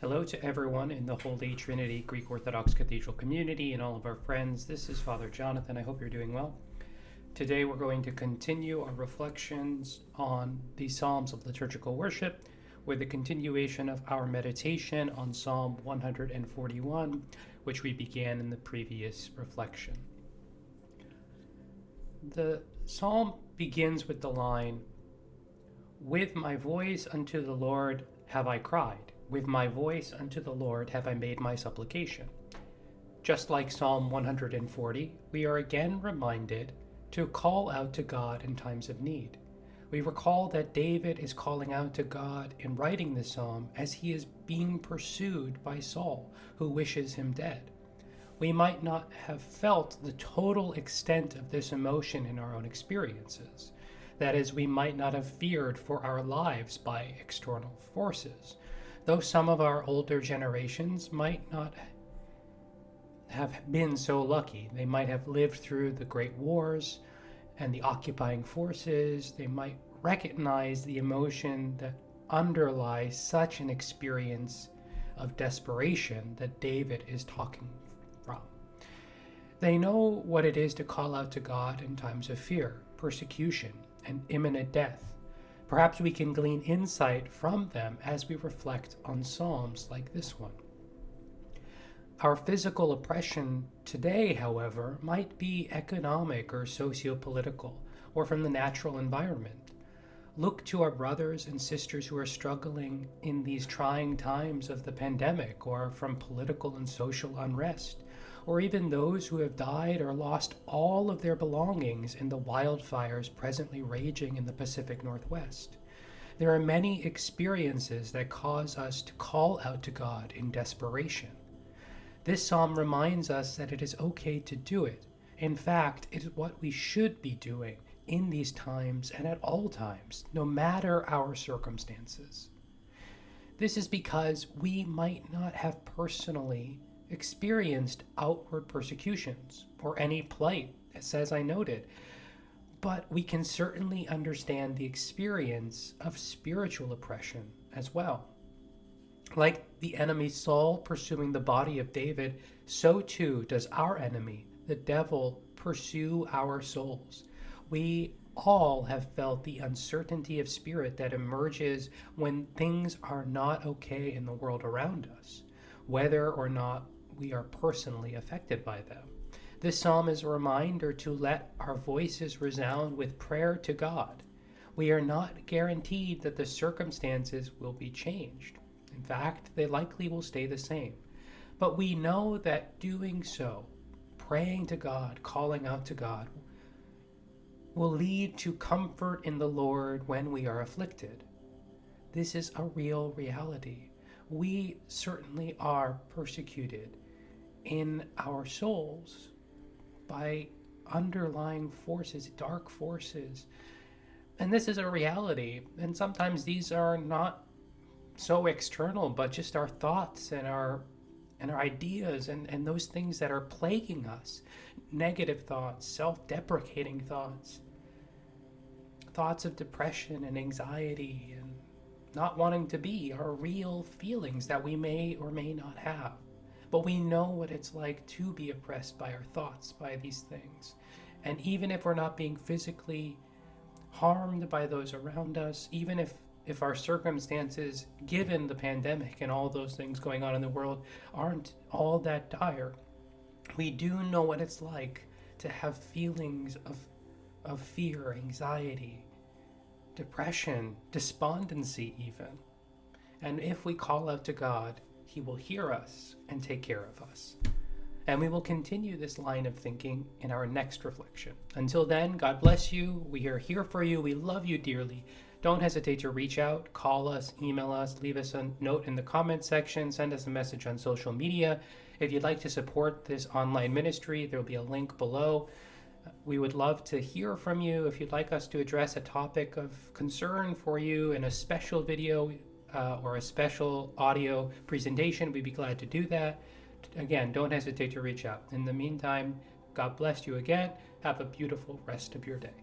Hello to everyone in the Holy Trinity Greek Orthodox Cathedral community and all of our friends. This is Father Jonathan. I hope you're doing well. Today we're going to continue our reflections on the Psalms of liturgical worship with the continuation of our meditation on Psalm 141, which we began in the previous reflection. The psalm begins with the line, "With my voice unto the Lord have I cried. With my voice unto the Lord have I made my supplication." Just like Psalm 140, we are again reminded to call out to God in times of need. We recall that David is calling out to God in writing this psalm as he is being pursued by Saul, who wishes him dead. We might not have felt the total extent of this emotion in our own experiences. That is, we might not have feared for our lives by external forces, though some of our older generations might not have been so lucky. They might have lived through the great wars and the occupying forces. They might recognize the emotion that underlies such an experience of desperation that David is talking from. They know what it is to call out to God in times of fear, persecution, and imminent death. Perhaps we can glean insight from them as we reflect on psalms like this one. Our physical oppression today, however, might be economic or socio-political, or from the natural environment. Look to our brothers and sisters who are struggling in these trying times of the pandemic, or from political and social unrest, or even those who have died or lost all of their belongings in the wildfires presently raging in the Pacific Northwest. There are many experiences that cause us to call out to God in desperation. This psalm reminds us that it is okay to do it. In fact, it is what we should be doing in these times and at all times, no matter our circumstances. This is because we might not have personally experienced outward persecutions or any plight, as I noted, but we can certainly understand the experience of spiritual oppression as well. Like the enemy Saul pursuing the body of David, so too does our enemy, the devil, pursue our souls. We all have felt the uncertainty of spirit that emerges when things are not okay in the world around us, whether or not we are personally affected by them. This psalm is a reminder to let our voices resound with prayer to God. We are not guaranteed that the circumstances will be changed. In fact, they likely will stay the same. But we know that doing so, praying to God, calling out to God, will lead to comfort in the Lord when we are afflicted. This is a real reality. We certainly are persecuted in our souls by underlying forces, dark forces. And this is a reality. And sometimes these are not so external, but just our thoughts and our ideas and those things that are plaguing us. Negative thoughts, self-deprecating thoughts, thoughts of depression and anxiety and not wanting to be are real feelings that we may or may not have. But we know what it's like to be oppressed by our thoughts, by these things. And even if we're not being physically harmed by those around us, even if our circumstances, given the pandemic and all those things going on in the world, aren't all that dire, we do know what it's like to have feelings of fear, anxiety, depression, despondency even. And if we call out to God, He will hear us and take care of us. And we will continue this line of thinking in our next reflection. Until then, God bless you. We are here for you. We love you dearly. Don't hesitate to reach out, call us, email us, leave us a note in the comments section, send us a message on social media. If you'd like to support this online ministry, there will be a link below. We would love to hear from you. If you'd like us to address a topic of concern for you in a special video or a special audio presentation, we'd be glad to do that. Again, don't hesitate to reach out. In the meantime, God bless you again. Have a beautiful rest of your day.